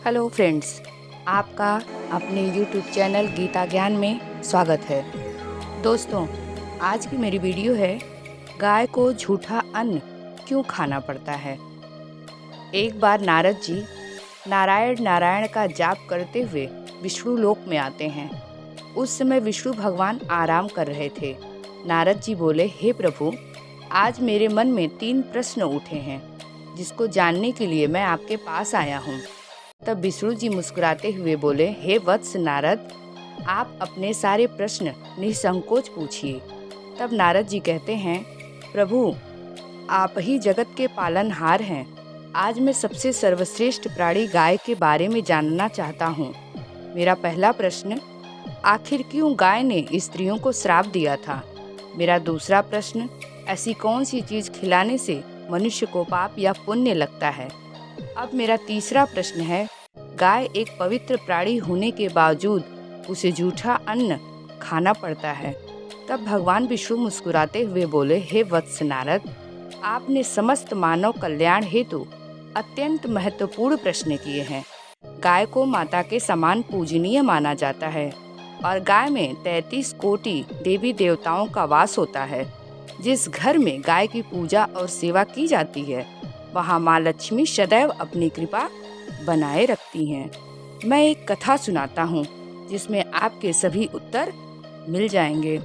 Hello friends, आपका अपने YouTube channel Gita ज्ञान में स्वागत है। दोस्तों, आज की मेरी वीडियो है गाय को झूठा अन्न क्यों खाना पड़ता है। एक बार नारद जी नारायण नारायण का जाप करते हुए विष्णु लोक में आते हैं। उस समय विष्णु भगवान आराम कर रहे थे। नारद जी बोले, हे प्रभु, आज मेरे मन में 3 प्रश्न उठे हैं जिसको जानने के लिए मैं आपके पास आया हूँ। तब विष्णु जी मुस्कुराते हुए बोले, हे वत्स नारद, आप अपने सारे प्रश्न निसंकोच पूछिए। तब नारद जी कहते हैं, प्रभु, आप ही जगत के पालनहार हैं। आज मैं सबसे सर्वश्रेष्ठ प्राणी गाय के बारे में जानना चाहता हूँ। मेरा पहला प्रश्न, आखिर क्यों गाय ने स्त्रियों को श्राप दिया था? मेरा दूसरा प्रश्न, ऐसी कौन सी चीज़ खिलाने से मनुष्य को पाप या पुण्य लगता है? अब मेरा तीसरा प्रश्न है, गाय एक पवित्र प्राणी होने के बावजूद उसे झूठा अन्न खाना पड़ता है। तब भगवान विष्णु मुस्कुराते हुए बोले, हे वत्स नारद, आपने समस्त मानव कल्याण हेतु अत्यंत महत्वपूर्ण प्रश्न किए हैं। गाय को माता के समान पूजनीय माना जाता है और गाय में 33 कोटि देवी देवताओं का वास होता है। जिस घर में गाय की पूजा और सेवा की जाती है, वहाँ माँ लक्ष्मी सदैव अपनी कृपा बनाए रखती हैं। मैं एक कथा सुनाता हूँ जिसमें आपके सभी उत्तर मिल जाएंगे।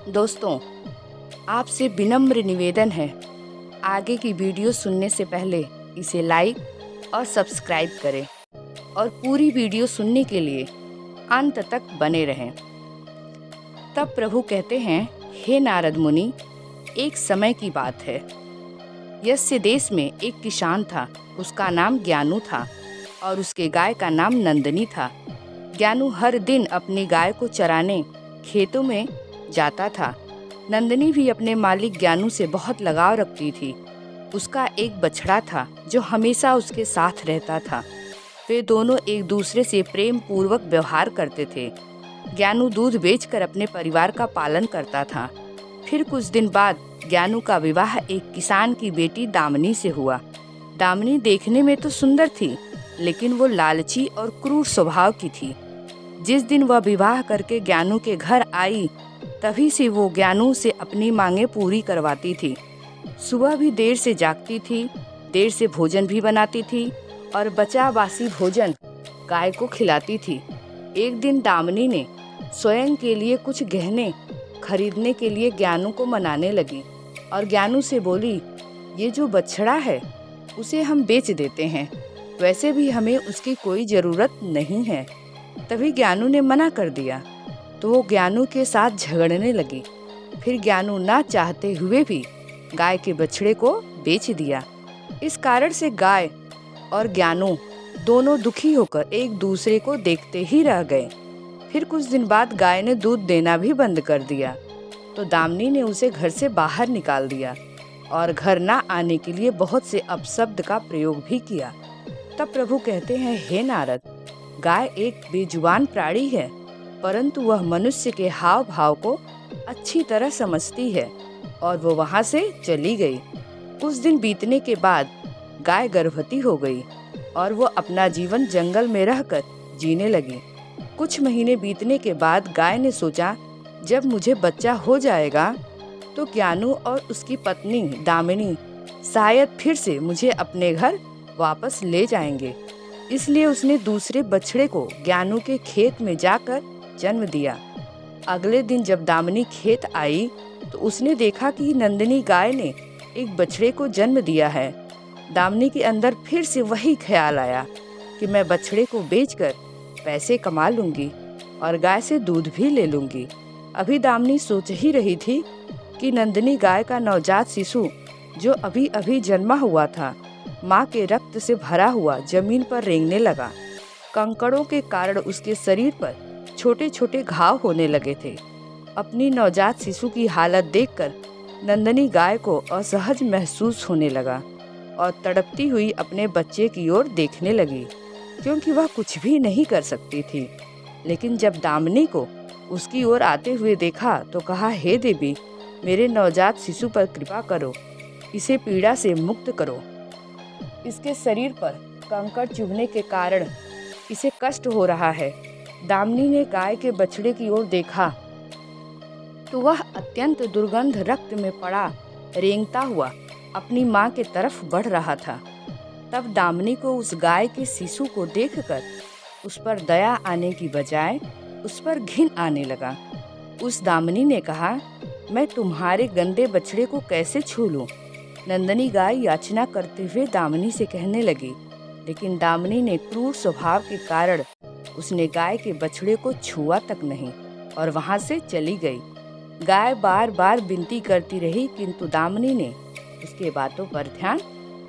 दोस्तों, आपसे विनम्र निवेदन है, आगे की वीडियो सुनने से पहले इसे लाइक और सब्सक्राइब करें और पूरी वीडियो सुनने के लिए अंत तक बने रहें। तब प्रभु कहते हैं, हे नारद मुनि, एक समय की बात है। यस्य देश में एक किसान था। उसका नाम ज्ञानू था और उसके गाय का नाम नंदनी था। ज्ञानू हर दिन अपनी गाय को चराने खेतों में जाता था। नंदनी भी अपने मालिक ज्ञानू से बहुत लगाव रखती थी। उसका एक बछड़ा था जो हमेशा उसके साथ रहता था। वे दोनों एक दूसरे से प्रेम पूर्वक व्यवहार करते थे। ज्ञानू दूध बेचकर अपने परिवार का पालन करता था। फिर कुछ दिन बाद ज्ञानू का विवाह एक किसान की बेटी दामिनी से हुआ। दामिनी देखने में तो सुंदर थी, लेकिन वो लालची और क्रूर स्वभाव की थी। जिस दिन वह विवाह करके ज्ञानू के घर आई, तभी से वो ज्ञानू से अपनी मांगें पूरी करवाती थी। सुबह भी देर से जागती थी, देर से भोजन भी बनाती थी और बचा बासी भोजन गाय को खिलाती थी। एक दिन दामिनी ने स्वयं के लिए कुछ गहने खरीदने के लिए ज्ञानू को मनाने लगी और ज्ञानू से बोली, ये जो बछड़ा है उसे हम बेच देते हैं, वैसे भी हमें उसकी कोई ज़रूरत नहीं है। तभी ज्ञानू ने मना कर दिया तो वो ज्ञानू के साथ झगड़ने लगी। फिर ज्ञानू ना चाहते हुए भी गाय के बछड़े को बेच दिया। इस कारण से गाय और ज्ञानू दोनों दुखी होकर एक दूसरे को देखते ही रह गए। फिर कुछ दिन बाद गाय ने दूध देना भी बंद कर दिया तो दामिनी ने उसे घर से बाहर निकाल दिया और घर ना आने के लिए बहुत से अपशब्द का प्रयोग भी किया। तब प्रभु कहते हैं, हे नारद, गाय एक बेजुबान प्राणी है, परंतु वह मनुष्य के हाव भाव को अच्छी तरह समझती है और वो वहाँ से चली गई। कुछ दिन बीतने के बाद गाय गर्भवती हो गई और वो अपना जीवन जंगल में रहकर जीने लगी। कुछ महीने बीतने के बाद गाय ने सोचा, जब मुझे बच्चा हो जाएगा तो ज्ञानू और उसकी पत्नी दामिनी शायद फिर से मुझे अपने घर वापस ले जाएंगे। इसलिए उसने दूसरे बछड़े को ज्ञानू के खेत में जाकर जन्म दिया। अगले दिन जब दामिनी खेत आई तो उसने देखा कि नंदिनी गाय ने एक बछड़े को जन्म दिया है। दामिनी के अंदर फिर से वही ख्याल आया कि मैं बछड़े को बेचकर पैसे कमा लूँगी और गाय से दूध भी ले लूँगी। अभी दामिनी सोच ही रही थी कि नंदिनी गाय का नवजात शिशु जो अभी अभी जन्मा हुआ था, माँ के रक्त से भरा हुआ जमीन पर रेंगने लगा। कंकड़ों के कारण उसके शरीर पर छोटे छोटे घाव होने लगे थे। अपनी नवजात शिशु की हालत देखकर नंदिनी गाय को असहज महसूस होने लगा और तड़पती हुई अपने बच्चे की ओर देखने लगी, क्योंकि वह कुछ भी नहीं कर सकती थी। लेकिन जब दामिनी को उसकी ओर आते हुए देखा तो कहा, हे देवी, मेरे नवजात शिशु पर कृपा करो, इसे पीड़ा से मुक्त करो। इसके शरीर पर कंकड़ चुभने के कारण इसे कष्ट हो रहा है। दामिनी ने गाय के बछड़े की ओर देखा तो वह अत्यंत दुर्गंध रक्त में पड़ा रेंगता हुआ अपनी माँ के तरफ बढ़ रहा था। तब दामिनी को उस गाय के शिशु को देखकर उस पर दया आने की बजाय उस पर घिन आने लगा। उस दामिनी ने कहा, मैं तुम्हारे गंदे बछड़े को कैसे छू लूं? नंदनी गाय याचना करते हुए दामिनी से कहने लगी, लेकिन दामिनी ने क्रूर स्वभाव के कारण उसने गाय के बछड़े को छुआ तक नहीं और वहां से चली गई। गाय बार बार विनती करती रही, किंतु दामिनी ने उसके बातों पर ध्यान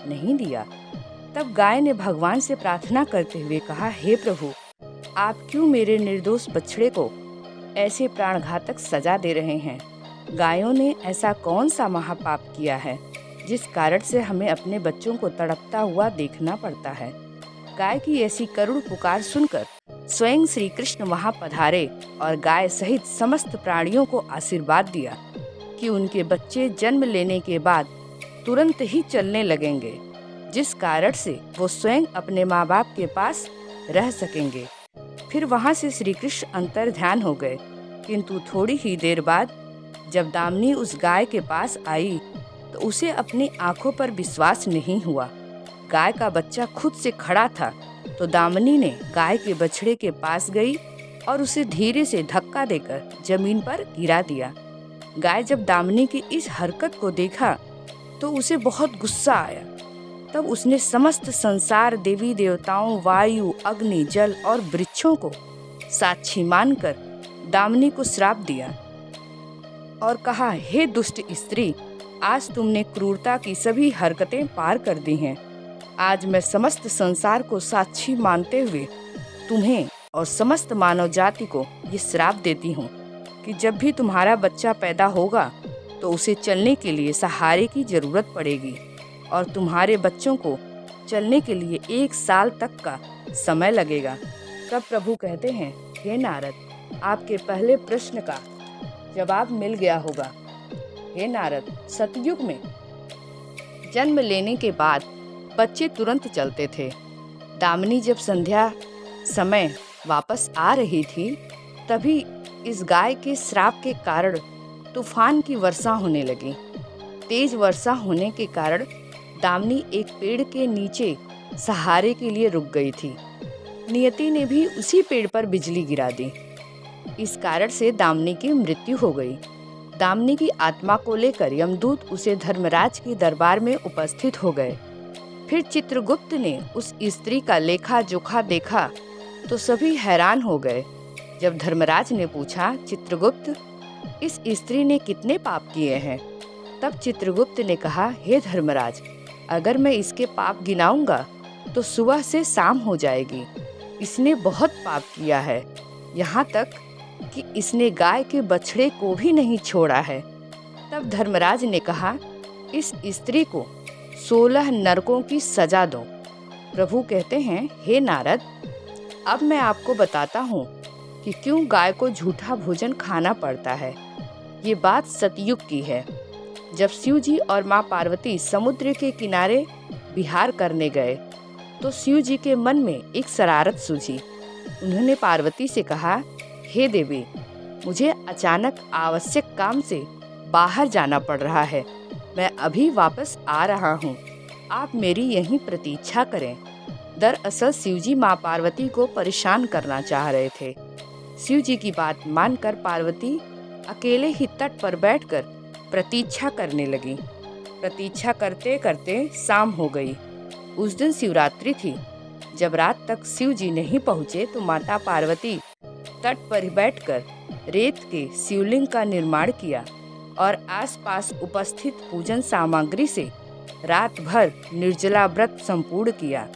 नहीं दिया। तब गाय ने भगवान से प्रार्थना करते हुए कहा, हे प्रभु, आप क्यों मेरे निर्दोष बछड़े को ऐसे प्राणघातक सजा दे रहे हैं? गायों ने ऐसा कौन सा महापाप किया है जिस कारण से हमें अपने बच्चों को तड़पता हुआ देखना पड़ता है? गाय की ऐसी करुण पुकार सुनकर स्वयं श्री कृष्ण वहां पधारे और गाय सहित समस्त प्राणियों को आशीर्वाद दिया कि उनके बच्चे जन्म लेने के बाद तुरंत ही चलने लगेंगे, जिस कारण से वो स्वयं अपने माँ बाप के पास रह सकेंगे। फिर वहां से श्री कृष्ण अंतर ध्यान हो गए, किंतु थोड़ी ही देर बाद जब दामिनी उस गाय के पास आई तो उसे अपनी आंखों पर विश्वास नहीं हुआ। गाय का बच्चा खुद से खड़ा था तो दामिनी ने गाय के बछड़े के पास गई और उसे धीरे से धक्का देकर जमीन पर गिरा दिया। गाय जब दामिनी की इस हरकत को देखा तो उसे बहुत गुस्सा आया। तब उसने समस्त संसार, देवी देवताओं, वायु, अग्नि, जल और वृक्षों को साक्षी मानकर दामिनी को श्राप दिया और कहा, हे दुष्ट स्त्री, आज तुमने क्रूरता की सभी हरकतें पार कर दी हैं। आज मैं समस्त संसार को साक्षी मानते हुए तुम्हें और समस्त मानव जाति को ये श्राप देती हूँ कि जब भी तुम्हारा बच्चा पैदा होगा तो उसे चलने के लिए सहारे की जरूरत पड़ेगी और तुम्हारे बच्चों को चलने के लिए 1 साल तक का समय लगेगा। तब प्रभु कहते हैं, हे नारद, आपके पहले प्रश्न का जवाब मिल गया होगा। हे नारद, सतयुग में जन्म लेने के बाद बच्चे तुरंत चलते थे। दामिनी जब संध्या समय वापस आ रही थी तभी इस गाय के श्राप के कारण तूफान की वर्षा होने लगी। तेज वर्षा होने के कारण दामिनी एक पेड़ के नीचे सहारे के लिए रुक गई थी। नियति ने भी उसी पेड़ पर बिजली गिरा दी। इस कारण से दामिनी की मृत्यु हो गई। दामिनी की आत्मा को लेकर यमदूत उसे धर्मराज के दरबार में उपस्थित हो गए। फिर चित्रगुप्त ने उस स्त्री का लेखा जोखा देखा तो सभी हैरान हो गए। जब धर्मराज ने पूछा, चित्रगुप्त, इस स्त्री ने कितने पाप किए हैं? तब चित्रगुप्त ने कहा, हे धर्मराज, अगर मैं इसके पाप गिनाऊंगा तो सुबह से शाम हो जाएगी। इसने बहुत पाप किया है, यहाँ तक कि इसने गाय के बछड़े को भी नहीं छोड़ा है। तब धर्मराज ने कहा, इस स्त्री को 16 नरकों की सजा दो। प्रभु कहते हैं, हे नारद, अब मैं आपको बताता हूँ कि क्यों गाय को झूठा भोजन खाना पड़ता है। ये बात सतयुग की है। जब शिव जी और माँ पार्वती समुद्र के किनारे विहार करने गए तो शिव जी के मन में एक शरारत सूझी। उन्होंने पार्वती से कहा, हे देवी, मुझे अचानक आवश्यक काम से बाहर जाना पड़ रहा है। मैं अभी वापस आ रहा हूँ, आप मेरी यहीं प्रतीक्षा करें। दरअसल शिवजी माँ पार्वती को परेशान करना चाह रहे थे। शिवजी की बात मानकर पार्वती अकेले ही तट पर बैठकर प्रतीक्षा करने लगी। प्रतीक्षा करते करते शाम हो गई। उस दिन शिवरात्रि थी। जब रात तक शिवजी नहीं पहुँचे तो माता पार्वती तट पर बैठकर रेत के शिवलिंग का निर्माण किया और आसपास उपस्थित पूजन सामग्री से रात भर निर्जला व्रत संपूर्ण किया।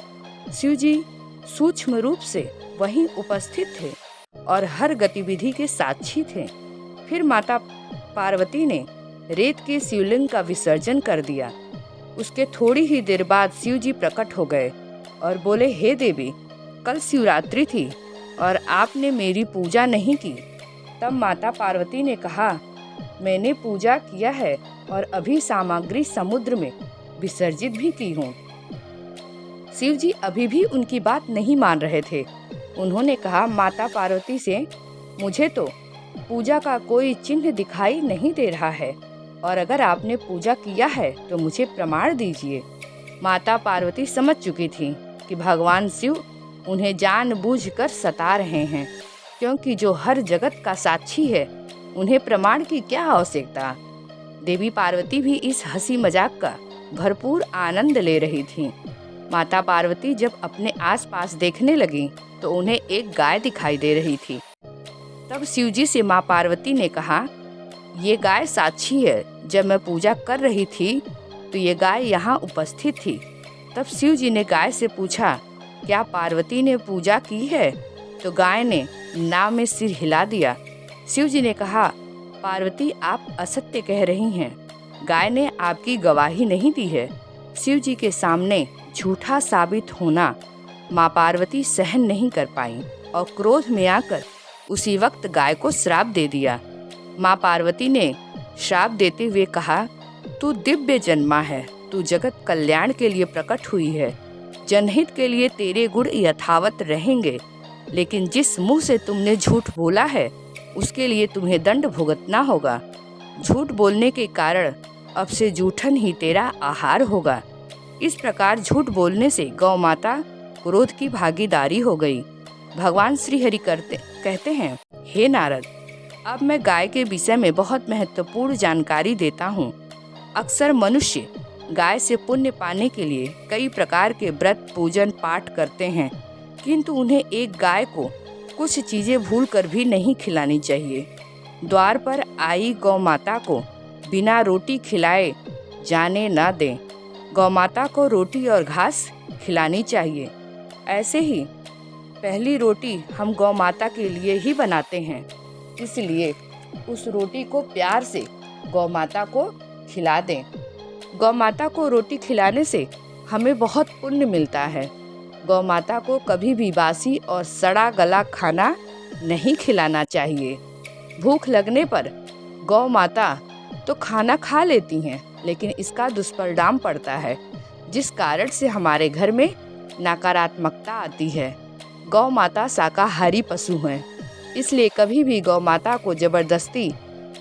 शिवजी सूक्ष्म रूप से वहीं उपस्थित थे और हर गतिविधि के साक्षी थे। फिर माता पार्वती ने रेत के शिवलिंग का विसर्जन कर दिया। उसके थोड़ी ही देर बाद शिवजी प्रकट हो गए और बोले, हे देवी, कल शिवरात्रि थी और आपने मेरी पूजा नहीं की। तब माता पार्वती ने कहा, मैंने पूजा किया है और अभी सामग्री समुद्र में विसर्जित भी की हूँ। शिव जी अभी भी उनकी बात नहीं मान रहे थे। उन्होंने कहा, माता पार्वती से, मुझे तो पूजा का कोई चिन्ह दिखाई नहीं दे रहा है, और अगर आपने पूजा किया है तो मुझे प्रमाण दीजिए। माता पार्वती समझ चुकी थी कि भगवान शिव उन्हें जानबूझकर सता रहे हैं, क्योंकि जो हर जगत का साक्षी है, उन्हें प्रमाण की क्या आवश्यकता। देवी पार्वती भी इस हंसी मजाक का भरपूर आनंद ले रही थीं। माता पार्वती जब अपने आसपास देखने लगी तो उन्हें एक गाय दिखाई दे रही थी। तब शिवजी से माँ पार्वती ने कहा, ये गाय साक्षी है, जब मैं पूजा कर रही थी तो ये गाय यहाँ उपस्थित थी। तब शिवजी ने गाय से पूछा, क्या पार्वती ने पूजा की है? तो गाय ने ना में सिर हिला दिया। शिवजी ने कहा, पार्वती आप असत्य कह रही हैं, गाय ने आपकी गवाही नहीं दी है। शिवजी के सामने झूठा साबित होना माँ पार्वती सहन नहीं कर पाई और क्रोध में आकर उसी वक्त गाय को श्राप दे दिया। माँ पार्वती ने श्राप देते हुए कहा, तू दिव्य जन्मा है, तू जगत कल्याण के लिए प्रकट हुई है, जनहित के लिए तेरे गुण यथावत रहेंगे, लेकिन जिस मुंह से तुमने झूठ बोला है उसके लिए तुम्हें दंड भुगतना होगा। झूठ बोलने के कारण अब से जूठन ही तेरा आहार होगा। इस प्रकार झूठ बोलने से गौ माता क्रोध की भागीदारी हो गई। भगवान श्री हरि कहते हैं, हे नारद, अब मैं गाय के विषय में बहुत महत्वपूर्ण जानकारी देता हूँ। अक्सर मनुष्य गाय से पुण्य पाने के लिए कई प्रकार के व्रत पूजन पाठ करते हैं, किंतु उन्हें एक गाय को कुछ चीजें भूल कर भी नहीं खिलानी चाहिए। द्वार पर आई गौ माता को बिना रोटी खिलाए जाने न दें। गौ माता को रोटी और घास खिलानी चाहिए। ऐसे ही पहली रोटी हम गौ माता के लिए ही बनाते हैं, इसलिए उस रोटी को प्यार से गौ माता को खिला दें। गौ माता को रोटी खिलाने से हमें बहुत पुण्य मिलता है। गौ माता को कभी भी बासी और सड़ा गला खाना नहीं खिलाना चाहिए। भूख लगने पर गौ माता तो खाना खा लेती हैं, लेकिन इसका दुष्परिणाम पड़ता है, जिस कारण से हमारे घर में नकारात्मकता आती है। गौ माता शाकाहारी पशु हैं, इसलिए कभी भी गौ माता को जबरदस्ती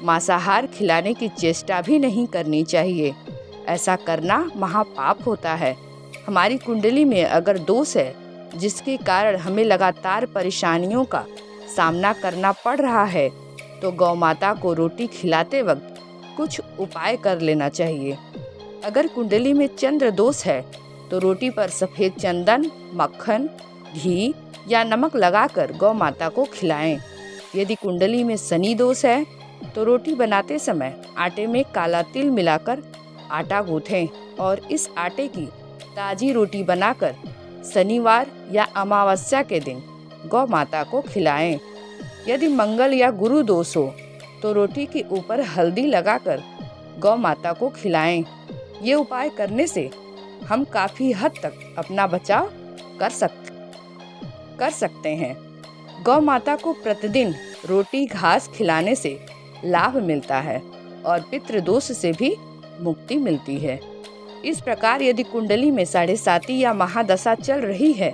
मांसाहार खिलाने की चेष्टा भी नहीं करनी चाहिए। ऐसा करना महापाप होता है। हमारी कुंडली में अगर दोष है, जिसके कारण हमें लगातार परेशानियों का सामना करना पड़ रहा है, तो गौ माता को रोटी खिलाते वक्त कुछ उपाय कर लेना चाहिए। अगर कुंडली में चंद्र दोष है तो रोटी पर सफ़ेद चंदन, मक्खन, घी या नमक लगाकर गौ माता को खिलाएं। यदि कुंडली में शनि दोष है तो रोटी बनाते समय आटे में काला तिल मिलाकर आटा गूंथें और इस आटे की ताज़ी रोटी बनाकर शनिवार या अमावस्या के दिन गौ माता को खिलाएं। यदि मंगल या गुरु दोष हो तो रोटी के ऊपर हल्दी लगाकर गौ माता को खिलाएं। ये उपाय करने से हम काफ़ी हद तक अपना बचाव कर सकते हैं। गौ माता को प्रतिदिन रोटी घास खिलाने से लाभ मिलता है और पितृ दोष से भी मुक्ति मिलती है। इस प्रकार यदि कुंडली में 7.5 या महादशा चल रही है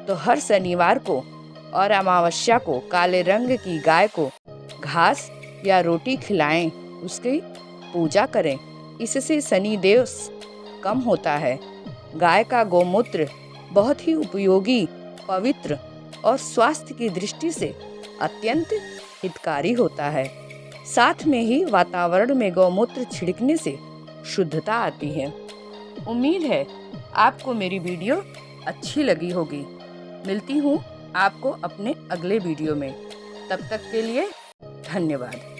तो हर शनिवार को और अमावस्या को काले रंग की गाय को घास या रोटी खिलाएं, उसकी पूजा करें। इससे शनि दोष कम होता है। गाय का गौमूत्र बहुत ही उपयोगी, पवित्र और स्वास्थ्य की दृष्टि से अत्यंत हितकारी होता है। साथ में ही वातावरण में गौमूत्र छिड़कने से शुद्धता आती है। उम्मीद है आपको मेरी वीडियो अच्छी लगी होगी। मिलती हूँ आपको अपने अगले वीडियो में। तब तक के लिए धन्यवाद।